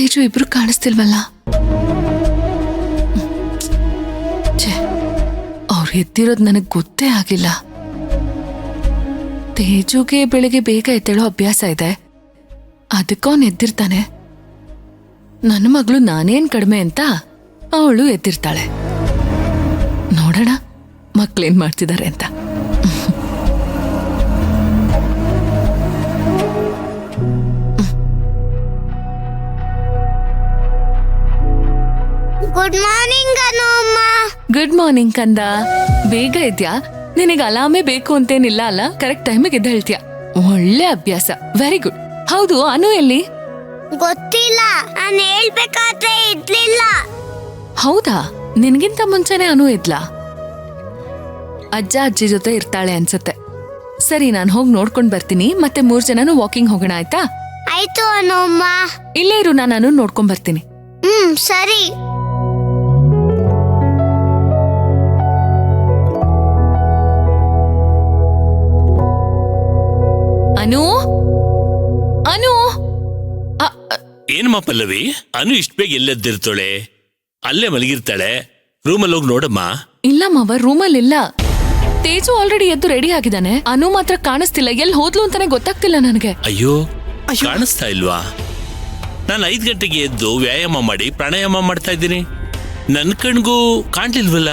ತೇಜು ಇಬ್ರು ಕಾಣಿಸ್ತಿಲ್ವಲ್ಲ? ಅವ್ರು ಎದ್ದಿರೋದು ನನಗೆ ಗೊತ್ತೇ ಆಗಿಲ್ಲ. ತೇಜುಗೆ ಬೆಳಿಗ್ಗೆ ಬೇಗ ಎದ್ದೇಳೋ ಅಭ್ಯಾಸ ಇದೆ, ಅದಕ್ಕವನ್ ಎದ್ದಿರ್ತಾನೆ. ನನ್ನ ಮಗಳು ನಾನೇನ್ ಕಡಿಮೆ ಅಂತ ಅವಳು ಎದ್ದಿರ್ತಾಳೆ. ನೋಡೋಣ ಮಕ್ಳೇನ್ ಮಾಡ್ತಿದ್ದಾರೆ ಅಂತ. ಗುಡ್ ಮಾರ್ನಿಂಗ್ ಅನು ಅಮ್ಮ. ಗುಡ್ ಮಾರ್ನಿಂಗ್ ಕಂದ. ಬೇಗ ಇದ್ಯಾ? ನಿನಗೆ ಅಲಾಮೇ ಬೇಕು ಅಂತೇನಿಲ್ಲ ಅಲ್ಲ, ಕರೆಕ್ಟ್ ಟೈಮಿಗೆ ಎದ್ದು ಹೇಳ್ತೀಯ. ಒಳ್ಳೆ ಅಭ್ಯಾಸ, ವೆರಿ ಗುಡ್. ಹೌದು, ಅನು ಎಲ್ಲಿ? ಗೊತ್ತಿಲ್ಲ, ನಾನು ಹೇಳ್ಬೇಕಾದ್ರೆ ಇದ್ಲಿಲ್ಲ. ಹೌದಾ? ನಿನ್ಗಿಂತ ಮುಂಚೆನೆ ಅನು ಇದ್ಲಾ? ಅಜ್ಜ ಅಜ್ಜಿ ಜೊತೆ ಇರ್ತಾಳೆ ಅನ್ಸತ್ತೆ. ಸರಿ, ನಾನು ಹೋಗಿ ನೋಡ್ಕೊಂಡ್ ಬರ್ತೀನಿ. ಮತ್ತೆ 3 ಜನನು ವಾಕಿಂಗ್ ಹೋಗೋಣ, ಆಯ್ತಾ? ಆಯ್ತು ಅನು ಅಮ್ಮ. ಇಲ್ಲೇ ಇರು, ನಾನು ಅನು ನೋಡ್ಕೊಂಡ್ ಬರ್ತೀನಿ. ಸರಿ. ಅನು, ಅನು. ಏನಮ್ಮ ಪಲ್ಲವಿ, ಅನು ಇಷ್ಟ ಬೇಗ ಎಲ್ಲೆದ್ದಿರ್ತಾಳೆ? ಅಲ್ಲೇ ಮಲಗಿರ್ತಾಳೆ. ರೂಮಲ್ಲಿ ಹೋಗಿ ನೋಡಮ್ಮ. ಇಲ್ಲ ಮಾವ, ರೂಮಲ್ಲಿ ಇಲ್ಲ. ತೇಜು ಆಲ್ರೆಡಿ ಎದ್ದು ರೆಡಿ ಆಗಿದ್ದಾನೆ. ಅನು ಮಾತ್ರ ಕಾಣಿಸ್ತಿಲ್ಲ. ಎಲ್ಲಿ ಹೋದ್ಲು ಅಂತಾನೆ ಗೊತ್ತಾಗ್ತಿಲ್ಲ ನನಗೆ. ಅಯ್ಯೋ, ಕಾಣಿಸ್ತಾ ಇಲ್ವಾ? ನಾನು 5 ಗಂಟೆಗೆ ಎದ್ದು ವ್ಯಾಯಾಮ ಮಾಡಿ ಪ್ರಾಣಾಯಾಮ ಮಾಡ್ತಾ ಇದ್ದೀನಿ. ನನ್ನ ಕಣ್ಗೂ ಕಾಣ್ಲಿಲ್ವಲ್ಲ?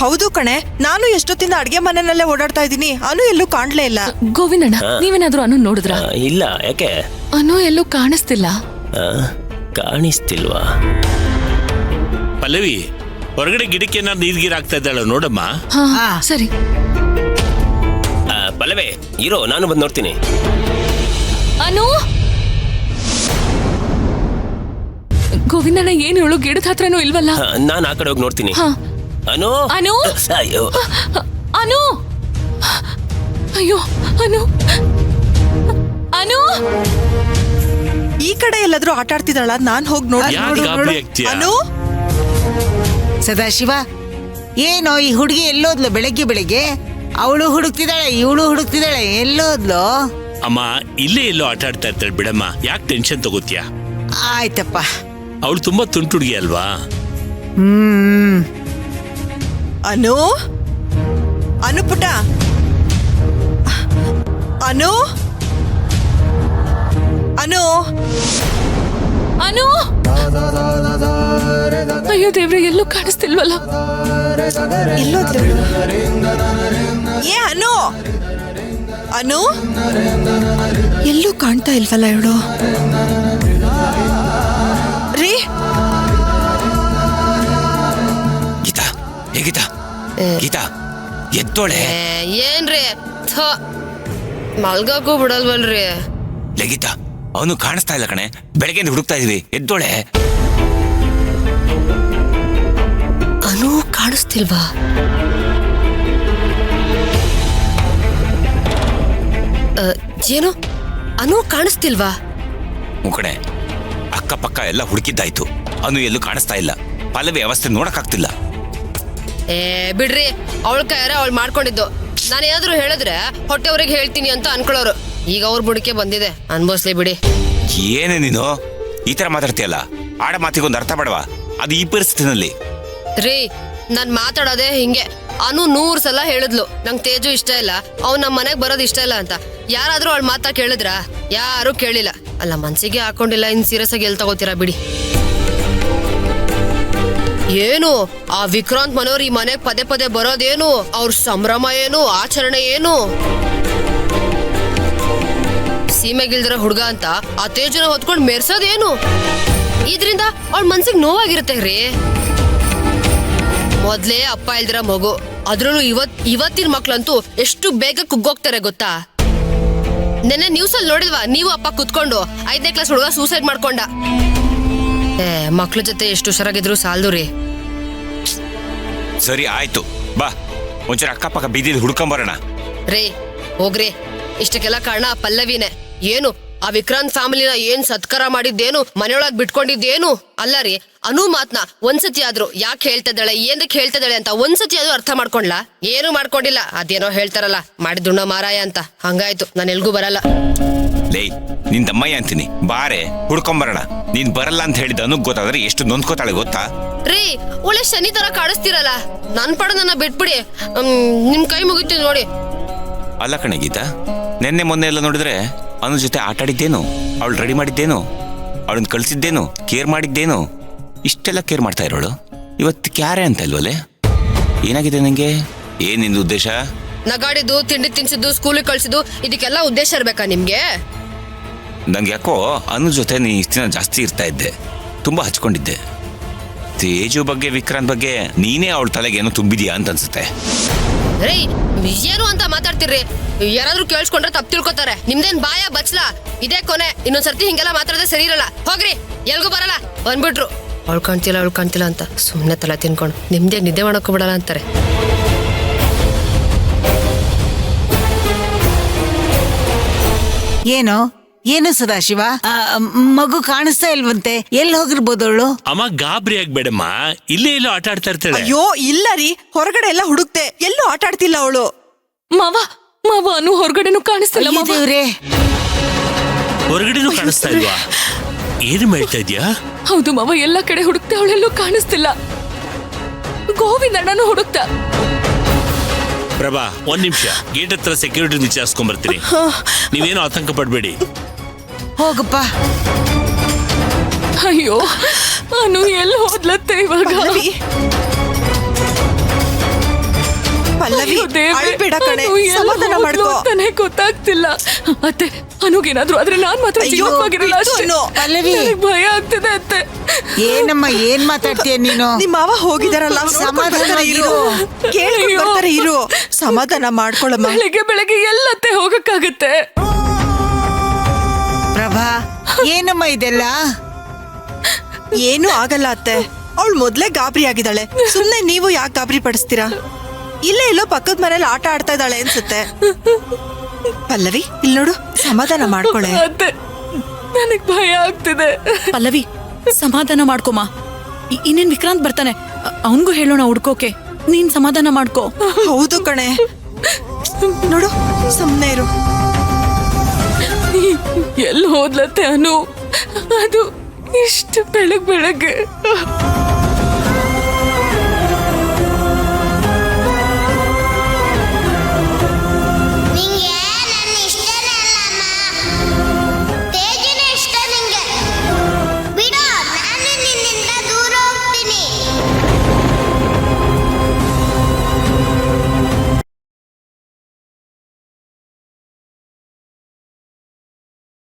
ಹೌದು ಕಣೆ, ನಾನು ಎಷ್ಟೊತ್ತಿಂದ ಅಡ್ಗೆ ಮನೆಯಲ್ಲೇ ಓಡಾಡ್ತಾ ಇದ್ದೀನಿ. ಅನು ಎಲ್ಲೂ ಕಾಣ್ಲೇ ಇಲ್ಲ. ಗೋವಿಂದಣ್ಣ, ನೀವೇನಾದ್ರೂ ಅನು ನೋಡಿದ್ರ? ಇಲ್ಲ, ಯಾಕೆ? ಅನು ಎಲ್ಲೂ ಕಾಣಿಸ್ತಿಲ್ಲ. ಕಾಣಿಸ್ತಿಲ್ವಾ? ಪಲ್ಲವಿ, ಹೊರಗಡೆ ಗಿಡಕ್ಕೆ ನಾನು ನೀರ್ಗೀರ್ ಆಗ್ತಾ ಇದ್ದಾಳ ನೋಡಮ್ಮ. ಸರಿ. ಪಲ್ಲವಿ ಇರೋ, ನಾನು ಬಂದು ನೋಡ್ತೀನಿ. ಅನು, ಗೋವಿಂದಣ್ಣ ಏನು ಹೇಳು, ಗಿಡದ ಹತ್ರನೂ ಇಲ್ವಲ್ಲ? ನಾನು ಆ ಕಡೆ ಹೋಗಿ ನೋಡ್ತೀನಿ. ಅನು, ಅನು, ಅಯ್ಯೋ, ಅನು, ಅಯ್ಯೋ, ಅನು, ಅನು. ಈ ಕಡೆ ಎಲ್ಲಾದ್ರೂ ಆಟ ಆಡ್ತಿದ್ದಾಳ? ನಾನ್ ಹೋಗಿ ನೋಡಿ. ಅನು, ಸದಾಶಿವ, ಏನೋ ಈ ಹುಡುಗಿ ಎಲ್ಲೋದ್ಲು? ಬೆಳಗ್ಗೆ ಅವಳು ಹುಡುಕ್ತಿದ್ದಾಳೆ, ಇವಳು ಹುಡುಕ್ತಿದ್ದಾಳೆ, ಎಲ್ಲೋದ್ಲು? ಅಮ್ಮ, ಇಲ್ಲೇ ಎಲ್ಲೋ ಆಟ ಆಡ್ತಾ ಇರ್ತಾಳೆ ಬಿಡಮ್ಮ. ಯಾಕೆ ಟೆನ್ಷನ್ ತಗೋತೀಯ? ಆಯ್ತಪ್ಪ. ಅವಳು ತುಂಬಾ ತುಂಟು ಹುಡುಗಿ ಅಲ್ವಾ? ಅನು, ಅನು ಪುಟ್ಟ, ಅನು, ಅನು, ಅನು. ಅಯ್ಯೋ ದೇವ್ರೆ, ಎಲ್ಲೂ ಕಾಣಿಸ್ತಿಲ್ವಲ್ಲ? ಎಲ್ಲೋದ್ಲು? ಏ ಅನು, ಅನು ಎಲ್ಲೂ ಕಾಣ್ತಾ ಇಲ್ವಲ್ಲ ಇವಳು? ರೀ ಗೀತಾ, ಗೀತಾ, ಗೀತಾ ಎದ್ದೋಳೆ. ಏನ್ರಿ ಮಲ್ಗಕ್ಕೂ ಬಿಡಲ್ವಲ್ರಿ? ಗೀತಾ, ಅವನು ಕಾಣಿಸ್ತಾ ಇಲ್ಲ ಕಣೆ. ಬೆಳಗ್ಗೆಯಿಂದ ಹುಡುಕ್ತಾ ಇದೀವಿ, ಎದ್ದೋಳೆ. ಅನು ಕಾಣಿಸ್ತಿಲ್ವಾ? ಏನು, ಅನು ಕಾಣಿಸ್ತಿಲ್ವಾ? ಮುಕಣೆ, ಅಕ್ಕಪಕ್ಕ ಎಲ್ಲ ಹುಡುಕಿದ್ದಾಯ್ತು, ಅನು ಎಲ್ಲೂ ಕಾಣಿಸ್ತಾ ಇಲ್ಲ. ಪಲ್ಲವಿ ಅವಸ್ಥೆ ನೋಡಕ್ಕಾಗ್ತಿಲ್ಲ. ಬಿಡ್ರಿ, ಅವಳ ಕೈಯಾರ ಅವಳು ಮಾಡ್ಕೊಂಡಿದ್ದು. ನಾನೇನಾದ್ರೂ ಹೇಳಿದ್ರೆ ಹೊಟ್ಟೆವ್ರಿಗೆ ಹೇಳ್ತೀನಿ ಅಂತ ಅನ್ಕೊಳ್ಳೋರು. ಈಗ ಅವ್ರ ಬುಡಕೆ ಬಂದಿದೆ, ಅನ್ಭವಿಸ್ಲಿ ಬಿಡಿ. ಏನೇ ನೀನು ಈ ತರ ಮಾತಾಡ್ತೀಯಲ್ಲ? ಆಡ ಮಾತಿಗೊಂದು ಅರ್ಥ ಬೇಡವಾ? ಅದು ಈ ಪರಿಸ್ಥಿತಿನಲ್ಲಿ. ರೀ, ನಾನ್ ಮಾತಾಡೋದೇ ಹಿಂಗೆ. ಅನು 100 ಸಲ ಹೇಳಿದ್ಲು ನಂಗೆ ತೇಜು ಇಷ್ಟ ಇಲ್ಲ, ಅವ್ನು ನಮ್ಮ ಮನೆಗೆ ಬರೋದು ಇಷ್ಟ ಇಲ್ಲ ಅಂತ. ಯಾರಾದ್ರೂ ಅವಳು ಮಾತಾ ಕೇಳಿದ್ರ? ಯಾರು ಕೇಳಿಲ್ಲ. ಅಲ್ಲ, ಮನ್ಸಿಗೆ ಹಾಕೊಂಡಿಲ್ಲ, ಇನ್ ಸೀರಿಯಸ್ ಆಗಿ ಎಲ್ಲಿ ತಗೋತೀರಾ ಬಿಡಿ. ಏನು ಆ ವಿಕ್ರಾಂತ್ ಮನೋರ್ ಈ ಮನೆಗೆ ಪದೇ ಪದೇ ಬರೋದೇನು? ಅವ್ರ ಸಂಭ್ರಮ ಏನು, ಆಚರಣೆ ಏನು? ಸೀಮೆಗಿಲ್ದಿರ ಹುಡ್ಗ ಅಂತ ಆ ತೇಜುನ ಹೊತ್ಕೊಂಡ್ ಮೆರ್ಸೋದೇನು? ಇದ್ರಿಂದ ಅವಳ ಮನ್ಸಿಗೆ ನೋವಾಗಿರುತ್ತೆ ರೀ. ಮೊದ್ಲೇ ಅಪ್ಪ ಇಲ್ದಿರ ಮಗು, ಅದ್ರಲ್ಲೂ ಇವತ್ತಿನ ಮಕ್ಳಂತೂ ಎಷ್ಟು ಬೇಗ ಕುಗ್ಗೋಗ್ತಾರೆ ಗೊತ್ತಾ? ನೆನ್ನೆ ನ್ಯೂಸ್ ಅಲ್ಲಿ ನೋಡಿಲ್ವಾ ನೀವು? ಅಪ್ಪ ಕುತ್ಕೊಂಡು 5ನೇ ಕ್ಲಾಸ್ ಹುಡುಗ ಸೂಸೈಡ್ ಮಾಡ್ಕೊಂಡ. ಮಕ್ಳ ಜೊತೆ ಎಷ್ಟು ಹುಷಾರಾಗಿದ್ರು ಸಾಲ್ದು ರೀ. ಸರಿ ಆಯ್ತು, ಬಾ ಒಂಚೂರು ಅಕ್ಕಪಕ್ಕ ಬೀದಿಲಿ ಹುಡ್ಕೊಂಬರೋಣ. ರೇ ಹೋಗ್ರಿ, ಇಷ್ಟಕ್ಕೆಲ್ಲ ಕಾರಣ ಆ ಪಲ್ಲವಿನೇ. ಏನು ಆ ವಿಕ್ರಾಂತ್ ಫ್ಯಾಮಿಲಿನ ಏನ್ ಸತ್ಕಾರ ಮಾಡಿದ್ದೇನು, ಮನೆಯೊಳಗ್ ಬಿಟ್ಕೊಂಡಿದ್ದೇನು? ಅಲ್ಲ ರೀ, ಅನು ಮಾತ್ನ ಒಂದ್ಸತಿ ಆದ್ರೂ ಯಾಕೆ ಹೇಳ್ತಿದ್ದಾಳೆ, ಏನಕ್ಕೆ ಹೇಳ್ತಿದ್ದಾಳೆ ಅಂತ ಒಂದ್ಸತಿ ಆದ್ರೂ ಅರ್ಥ ಮಾಡ್ಕೊಂಡ್ಲಾ? ಏನು ಮಾಡ್ಕೊಂಡಿಲ್ಲ. ಅದೇನೋ ಹೇಳ್ತಾರಲ್ಲ, ಮಾಡಿದ್ದುಣ್ಣ ಮಾರಾಯ ಅಂತ, ಹಂಗಾಯ್ತು. ನಾನು ಎಲ್ಗೂ ಬರಲ್ಲ. ಡೇಯ್ ನಿನ್ ದಮ್ಮಯ್ಯ ಅಂತೀನಿ ಬಾರೆ ಹುಡ್ಕೊಂಬರೋಣ. ನೀನ್ ಬರಲ್ಲ ಅಂತ ಹೇಳಿದ ಅನುಗ್ ಗೊತ್ತಾದ್ರೆ ಎಷ್ಟು ನೊಂದ್ಕೋತಾಳೆ ಗೊತ್ತಾ? ರೀ ಒಳ್ಳೆ ಶನಿ ತರ ಕಾಡಿಸ್ತೀರಲ್ಲ, ನನ್ ಪಡ ನನ್ನ ಬಿಟ್ಬಿಡಿ. ನಿಮ್ ಕೈ ಮುಗಿತೀನಿ ನೋಡಿ. ಅಲ್ಲ ಕಣೆ ಗೀತಾ, ನೆನ್ನೆ ಮೊನ್ನೆ ಎಲ್ಲ ನೋಡಿದ್ರೆ ಅನು ಜೊತೆ ಆಟ ಆಡಿದ್ದೇನು, ಅವಳು ರೆಡಿ ಮಾಡಿದ್ದೇನು, ಅವಳನ್ನ ಕಳ್ಸಿದ್ದೇನು, ಕೇರ್ ಮಾಡಿದ್ದೇನು, ಇಷ್ಟೆಲ್ಲ ಕೇರ್ ಮಾಡ್ತಾ ಇರೋಳು ಇವತ್ತು ಕ್ಯಾರೆ ಅಂತ ಇಲ್ವಲ್ಲೇ? ಏನಾಗಿದೆ ನಂಗೆ? ಏನ್ ನಿಂದು ಉದ್ದೇಶ? ನಗಾಡಿದ್ದು, ತಿಂಡಿ ತಿನ್ಸಿದ್ದು, ಸ್ಕೂಲಿಗೆ ಕಳ್ಸಿದ್ದು, ಇದಕ್ಕೆಲ್ಲ ಉದ್ದೇಶ ಇರ್ಬೇಕಾ ನಿಮ್ಗೆ? ನಂಗೆ ಯಾಕೋ ಅನು ಜೊತೆ ನೀ ಇಷ್ಟು ದಿನ ಜಾಸ್ತಿ ಇರ್ತಾ ಇದ್ದೆ, ತುಂಬಾ ಹಚ್ಕೊಂಡಿದ್ದೆ. ತೇಜು ಬಗ್ಗೆ, ವಿಕ್ರಾಂತ್ ಬಗ್ಗೆ ನೀನೇ ಅವಳ ತಲೆಗೆ ಏನೋ ತುಂಬಿದ್ಯಾ ಅಂತ ಅನ್ಸುತ್ತೆ. ರೀ ಏನು ಅಂತ ಮಾತಾಡ್ತಿರ್ರಿ? ಯಾರಾದ್ರೂ ಕೇಳಿಸ್ಕೊಂಡ್ರೆ ತಪ್ಪು ತಿಳ್ಕೊತಾರೆ. ನಿಮ್ದೇನ್ ಬಾಯ ಬಚ್ಲಾ? ಇದೇ ಕೊನೆ, ಇನ್ನೊಂದ್ಸರ್ತಿ ಹಿಂಗೆಲ್ಲ ಮಾತಾಡಿದ್ರೆ ಸರಿ ಇರಲ್ಲ. ಹೋಗ್ರಿ, ಎಲ್ಗೂ ಬರಲ್ಲ. ಬಂದ್ಬಿಟ್ರು ಅವಳು ಕಾಣ್ತಿಲ್ಲ ಅಂತ ಸುಮ್ಮನೆ ತಲೆ ತಿನ್ಕೊಂಡು ನಿಮ್ದೇ ನಿದ್ದೆ ಮಾಡಕ್ಕೂ ಬಿಡಲ್ಲ ಅಂತಾರೆ. ಏನು ಸದಾಶಿವ, ಮಗು ಕಾಣಿಸ್ತಾ ಇಲ್ವಂತೆ, ಎಲ್ಲಿ ಹೋಗಿರ್ಬೋದು ಅವಳು? ಅಮ್ಮ ಗಾಬರಿ ಆಗ್ಬೇಡಮ್ಮ, ಇಲ್ಲೇ ಎಲ್ಲೋ ಆಟ ಆಡ್ತಾ ಇರ್ತಾಳೆ. ಅಯ್ಯೋ ಇಲ್ಲ ರೀ, ಹೊರಗಡೆ ಎಲ್ಲ ಹುಡುಕ್ತೆ, ಎಲ್ಲೂ ಆಟ ಆಡ್ತಿಲ್ಲ ಅವಳು. ಮಾವ ಮಾವ ಅನು ಹೊರಗಡೆನೂ ಕಾಣಿಸ್ತಿಲ್ಲ ಮಾವ. ದೇವ್ರೇ, ಹೊರಗಡೆನೂ ಕಾಣಿಸ್ತಾ ಇಲ್ವಾ? ಏನು ಮಾಡ್ತಾ ಇದ್ಯಾ? ಹೌದು ಮಾವ, ಎಲ್ಲ ಕಡೆ ಹುಡುಕ್ತೆ, ಅವಳೆಲ್ಲೂ ಕಾಣಿಸ್ತಿಲ್ಲ. ಗೋವಿಂದಣ್ಣನು ಹುಡುಕ್ತ. ಪ್ರಭಾ, ಒಂದ್ ನಿಮಿಷ ಗೇಟ್ ಹತ್ರ ಸೆಕ್ಯೂರಿಟಿ ವಿಚಾರಿಸ್ಕೊಂಡ್ ಬರ್ತೀನಿ. ನೀವೇನು ಆತಂಕ ಪಡ್ಬೇಡಿ. ಹೋಗಪ್ಪ. ಅಯ್ಯೋ, ಅನು ಎಲ್ಲಿ ಹೋದ್ಲತ್ತೆ ಇವಾಗ? ಪಲ್ಲವಿ, ಅಯ್ಯೋ ದೇವ್ರೇ, ಅಳ್ಬೇಡ ಕಣೆ, ಅನು ಎಲ್ಲಿ ಸಮಾಧಾನ ಹೋದ್ಲು ಮಾಡ್ಕೋ. ಅಂತಾನೆ ಗೊತ್ತಾಗ್ತಿಲ್ಲ. ಅತ್ತೆ, ಅನುಗೇನಾದ್ರೂ ಆದ್ರೆ ನಾನ್ ಮಾತ್ರ ಅಯ್ಯೋ, ಜೀವಂತವಾಗಿರಲ್ಲ ಅಷ್ಟೇ. ಬಿಟ್ಟು ಅನು. ಪಲ್ಲವಿ. ನನಗ್ ಭಯ ಆಗ್ತಿದೆ ಅತ್ತೆ. ಏನಮ್ಮ, ಏನ್ ಮಾತಾಡ್ತೀಯ ನೀನು? ನಿಮ್ಮ ಮಾವ ಹೋಗಿದಾರಲ್ಲ, ಸಮಾಧಾನ ಇರು, ಕೇಳ್ಕೊಂಡ್ ಅಯ್ಯೋ. ಬರ್ತಾರೆ, ಇರು, ಸಮಾಧಾನ ಮಾಡ್ಕೊಳಮ್ಮ. ಬೆಳಗ್ಗೆ ಎಲ್ಲತ್ತೆ ಹೋಗಕ್ಕಾಗತ್ತೆ? ಪ್ರಭಾ, ಏನಮ್ಮ ಇದೆಲ್ಲ? ಏನೂ ಆಗಲ್ಲ ಅತ್ತೆ, ಅವಳು ಮೊದ್ಲೇ ಗಾಬರಿ ಆಗಿದ್ದಾಳೆ. ಸುಮ್ನೆ ನೀವು ಯಾಕೆ ಗಾಬರಿ ಪಡಿಸ್ತೀರಾ? ಇಲ್ಲೇ ಎಲ್ಲೋ ಪಕ್ಕದ ಮನೇಲಿ ಆಟ ಆಡ್ತಾ ಇದ್ದಾಳೆ ಅನ್ಸುತ್ತೆ. ಪಲ್ಲವಿ, ಇಲ್ಲಿ ನೋಡು, ಸಮಾಧಾನ ಮಾಡ್ಕೊಳೆ. ಅತ್ತೆ, ನನಗ್ ಭಯ ಆಗ್ತಿದೆ. ಪಲ್ಲವಿ, ಸಮಾಧಾನ ಮಾಡ್ಕೊಮ್ಮ. ಇನ್ನೇನ್ ವಿಕ್ರಾಂತ್ ಬರ್ತಾನೆ, ಅವನ್ಗೂ ಹೇಳೋಣ ಹುಡ್ಕೋಕೆ. ನೀನ್ ಸಮಾಧಾನ ಮಾಡ್ಕೋ. ಹೌದು ಕಣೆ, ನೋಡು, ಸುಮ್ನೆ ಇರು. ಎಲ್ಲಿ ಹೋದ್ಲತ್ತೆ ಅನು? ಅದು ಇಷ್ಟು ಬೆಳಗ್ಗೆ